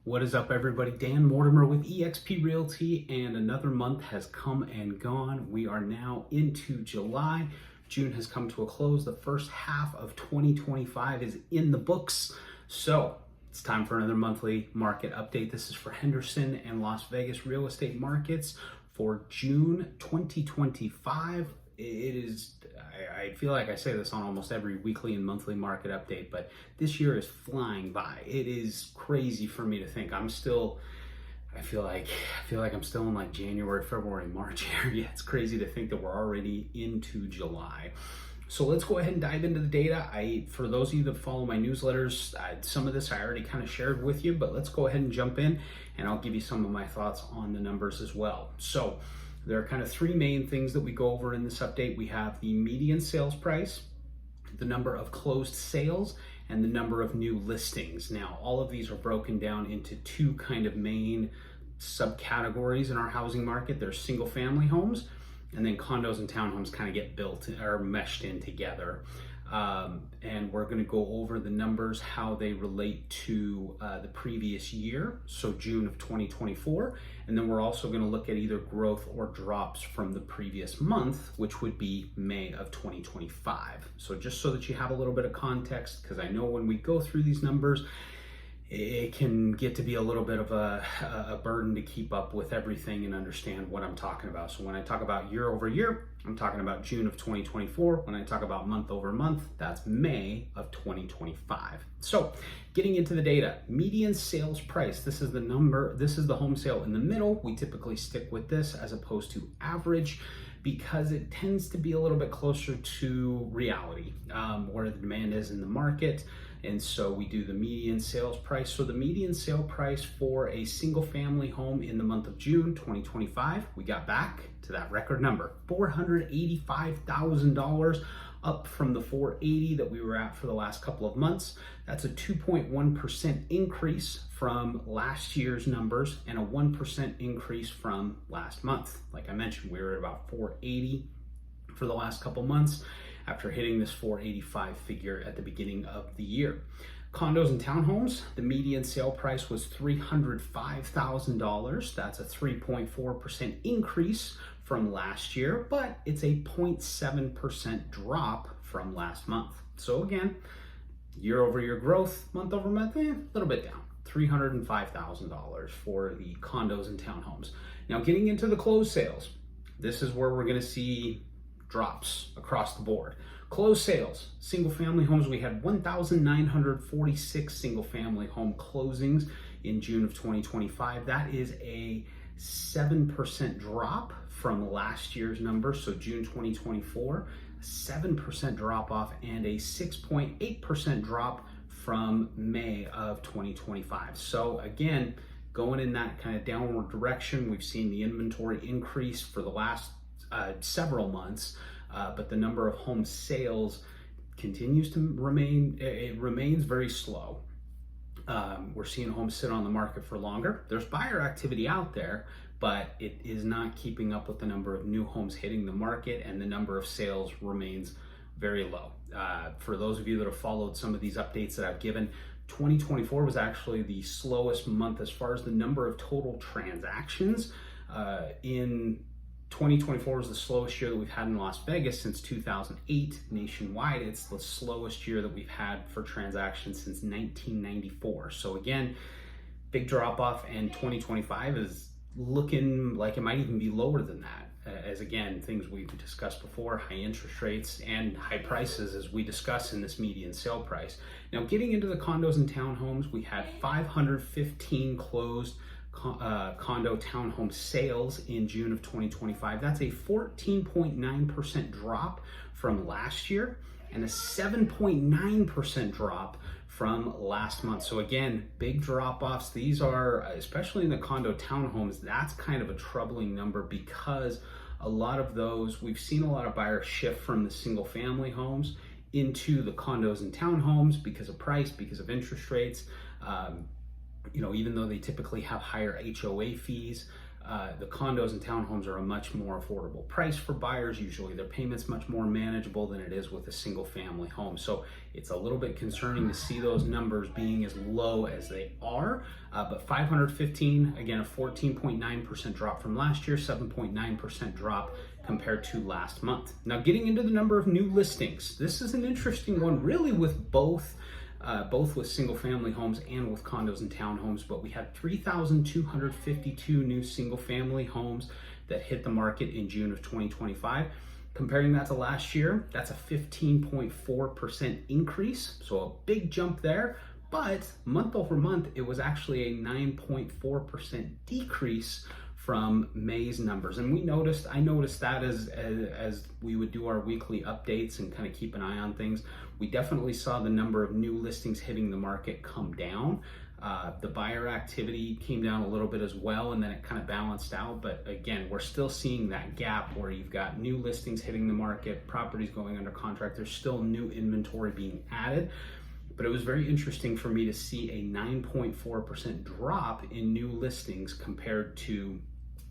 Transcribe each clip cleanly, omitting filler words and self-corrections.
What is up, everybody? Dan Mortimer with eXp Realty, and another month has come and gone. We are now into July. June has come to a close. The first half of 2025 is in the books. So it's time for another monthly market update. This is for Henderson and Las Vegas real estate markets for June 2025. I feel like I say this on almost every weekly and monthly market update, but this year is flying by. It is crazy for me to think I feel like I'm still in like January, February, March area. It's crazy to think that we're already into July. So let's go ahead and dive into the data. For those of you that follow my newsletters, some of this I already kind of shared with you, but let's go ahead and jump in and I'll give you some of my thoughts on the numbers as well. So there are kind of three main things that we go over in this update. We have the median sales price, the number of closed sales, and the number of new listings. Now, all of these are broken down into two kind of main subcategories in our housing market. There's single family homes, and then condos and townhomes kind of get built or meshed in together. And we're going to go over the numbers, how they relate to the previous year, so June of 2024. And then we're also going to look at either growth or drops from the previous month, which would be May of 2025. So just so that you have a little bit of context, because I know when we go through these numbers, it can get to be a little bit of a burden to keep up with everything and understand what I'm talking about. So when I talk about year over year, I'm talking about June of 2024. When I talk about month over month, that's May of 2025. So getting into the data, median sales price, this is the number, this is the home sale in the middle. We typically stick with this as opposed to average, because it tends to be a little bit closer to reality, where the demand is in the market. And so we do the median sales price. So the median sale price for a single family home in the month of June 2025, we got back to that record number, $485,000, up from the $480,000 that we were at for the last couple of months. That's a 2.1% increase from last year's numbers and a 1% increase from last month. Like I mentioned, we were at about $480,000 for the last couple months, after hitting this $485,000 figure at the beginning of the year. Condos and townhomes, the median sale price was $305,000. That's a 3.4% increase from last year, but it's a 0.7% drop from last month. So again, year over year growth, month over month, a little bit down. $305,000 for the condos and townhomes. Now getting into the closed sales, this is where we're going to see drops across the board. Closed sales, single family homes, we had 1,946 single family home closings in June of 2025. That is a 7% drop from last year's number, so June 2024, 7% drop off, and a 6.8% drop from May of 2025. So again, going in that kind of downward direction. We've seen the inventory increase for the last several months, but the number of home sales continues to remains very slow. We're seeing homes sit on the market for longer. There's buyer activity out there, but it is not keeping up with the number of new homes hitting the market, and the number of sales remains very low. For those of you that have followed some of these updates that I've given, 2024 was actually the slowest month as far as the number of total transactions. In 2024 was the slowest year that we've had in Las Vegas since 2008. Nationwide, it's the slowest year that we've had for transactions since 1994. So again, big drop off, and 2025 is looking like it might even be lower than that. As again, things we've discussed before, high interest rates and high prices, as we discuss in this median sale price. Now getting into the condos and townhomes, we had 515 closed condo townhome sales in June of 2025. That's a 14.9% drop from last year and a 7.9% drop from last month. So again, big drop offs. These are, especially in the condo townhomes, that's kind of a troubling number, because a lot of those, we've seen a lot of buyers shift from the single family homes into the condos and townhomes because of price, because of interest rates. Even though they typically have higher HOA fees, The condos and townhomes are a much more affordable price for buyers. Usually their payment's much more manageable than it is with a single family home. So it's a little bit concerning to see those numbers being as low as they are. But 515, again, a 14.9% drop from last year, 7.9% drop compared to last month. Now getting into the number of new listings, this is an interesting one really with both with single family homes and with condos and townhomes, but we had 3,252 new single family homes that hit the market in June of 2025. Comparing that to last year, that's a 15.4% increase, so a big jump there. But month over month, it was actually a 9.4% decrease from May's numbers. And I noticed that as we would do our weekly updates and kind of keep an eye on things, we definitely saw the number of new listings hitting the market come down. The buyer activity came down a little bit as well, and then it kind of balanced out. But again, we're still seeing that gap where you've got new listings hitting the market, properties going under contract. There's still new inventory being added. But it was very interesting for me to see a 9.4% drop in new listings compared to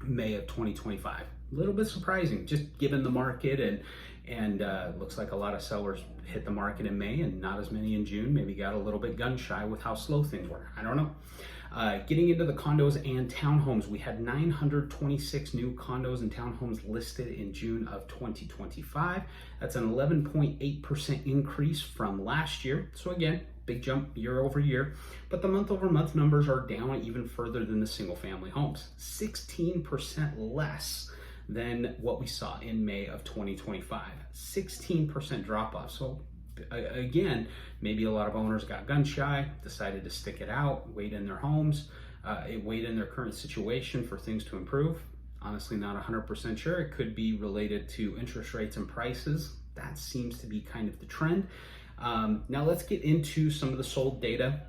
May of 2025. A little bit surprising, just given the market, and looks like a lot of sellers hit the market in May and not as many in June. Maybe got a little bit gun shy with how slow things were. I don't know. Getting into the condos and townhomes, we had 926 new condos and townhomes listed in June of 2025. That's an 11.8% increase from last year. So again, big jump year over year, but the month over month numbers are down even further than the single family homes, 16% less than what we saw in May of 2025, 16% drop off. So again, maybe a lot of owners got gun shy, decided to stick it out, wait in their homes, wait in their current situation for things to improve. Honestly, not 100% sure. It could be related to interest rates and prices. That seems to be kind of the trend. Now let's get into some of the sold data.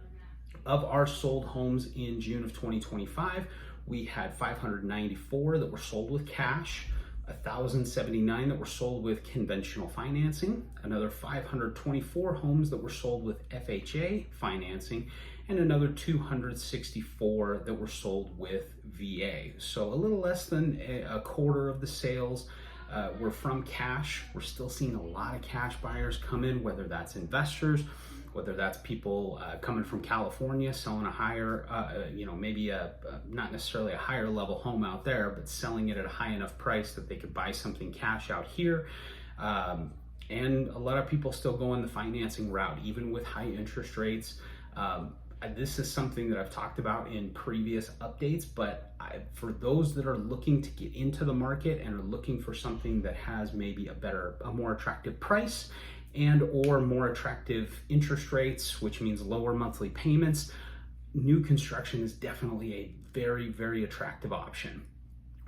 Of our sold homes in June of 2025, we had 594 that were sold with cash, 1,079 that were sold with conventional financing, another 524 homes that were sold with FHA financing, and another 264 that were sold with VA. So a little less than a quarter of the sales were from cash. We're still seeing a lot of cash buyers come in, whether that's investors, whether that's people coming from California selling a higher, maybe not necessarily a higher level home out there, but selling it at a high enough price that they could buy something cash out here. And a lot of people still going the financing route, even with high interest rates. This is something that I've talked about in previous updates, but for those that are looking to get into the market and are looking for something that has maybe a more attractive price and or more attractive interest rates, which means lower monthly payments, new construction is definitely a very, very attractive option.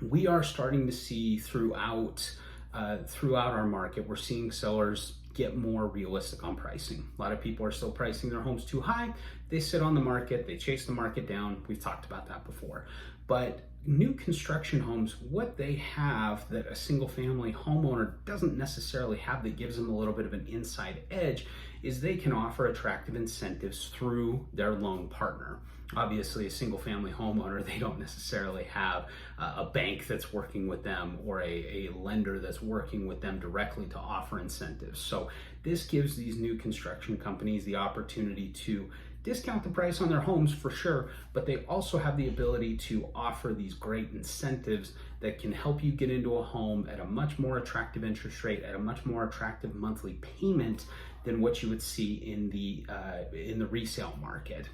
We are starting to see throughout our market, we're seeing sellers get more realistic on pricing. A lot of people are still pricing their homes too high. They sit on the market, they chase the market down. We've talked about that before. But new construction homes, what they have that a single family homeowner doesn't necessarily have that gives them a little bit of an inside edge is they can offer attractive incentives through their loan partner. Obviously, a single family homeowner, they don't necessarily have a bank that's working with them or a lender that's working with them directly to offer incentives. So this gives these new construction companies the opportunity to discount the price on their homes for sure, but they also have the ability to offer these great incentives that can help you get into a home at a much more attractive interest rate, at a much more attractive monthly payment than what you would see in the resale market.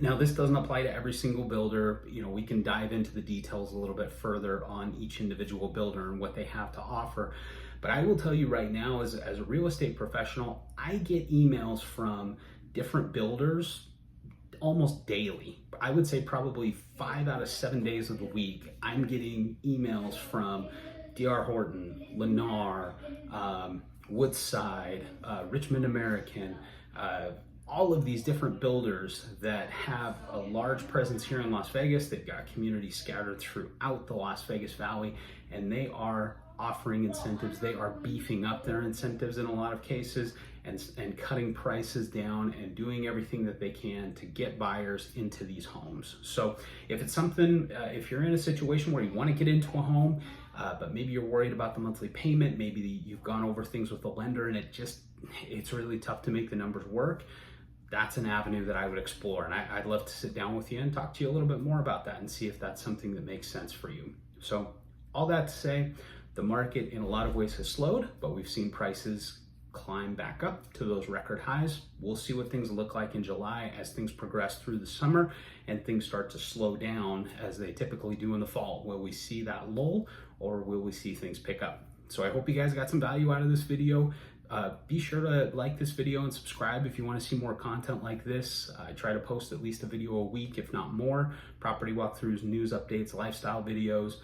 Now, this doesn't apply to every single builder. We can dive into the details a little bit further on each individual builder and what they have to offer. But I will tell you right now, as a real estate professional, I get emails from different builders almost daily. I would say probably 5 out of 7 days of the week, I'm getting emails from D.R. Horton, Lennar, Woodside, Richmond American, all of these different builders that have a large presence here in Las Vegas. They've got communities scattered throughout the Las Vegas Valley, and they are offering incentives. They are beefing up their incentives in a lot of cases, and cutting prices down and doing everything that they can to get buyers into these homes. So if it's something, if you're in a situation where you want to get into a home, but maybe you're worried about the monthly payment, maybe you've gone over things with the lender and it's really tough to make the numbers work, that's an avenue that I would explore. And I'd love to sit down with you and talk to you a little bit more about that and see if that's something that makes sense for you. So all that to say, the market in a lot of ways has slowed, but we've seen prices climb back up to those record highs. We'll see what things look like in July as things progress through the summer and things start to slow down as they typically do in the fall. Will we see that lull, or will we see things pick up? So I hope you guys got some value out of this video. Be sure to like this video and subscribe if you want to see more content like this. I try to post at least a video a week, if not more. Property walkthroughs, news updates, lifestyle videos,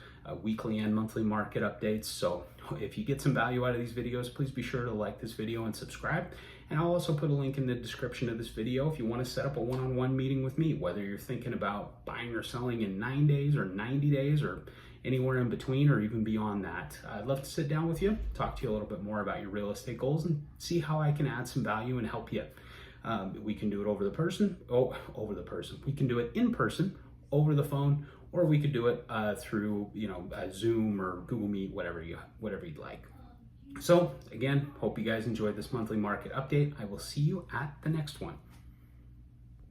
weekly and monthly market updates. So if you get some value out of these videos, please be sure to like this video and subscribe. And I'll also put a link in the description of this video if you want to set up a one-on-one meeting with me, whether you're thinking about buying or selling in 9 days or 90 days or anywhere in between or even beyond that. I'd love to sit down with you, talk to you a little bit more about your real estate goals and see how I can add some value and help you. We can do it over the person. We can do it in person, over the phone, or we could do it through Zoom or Google Meet, whatever you'd like. So again, hope you guys enjoyed this monthly market update. I will see you at the next one.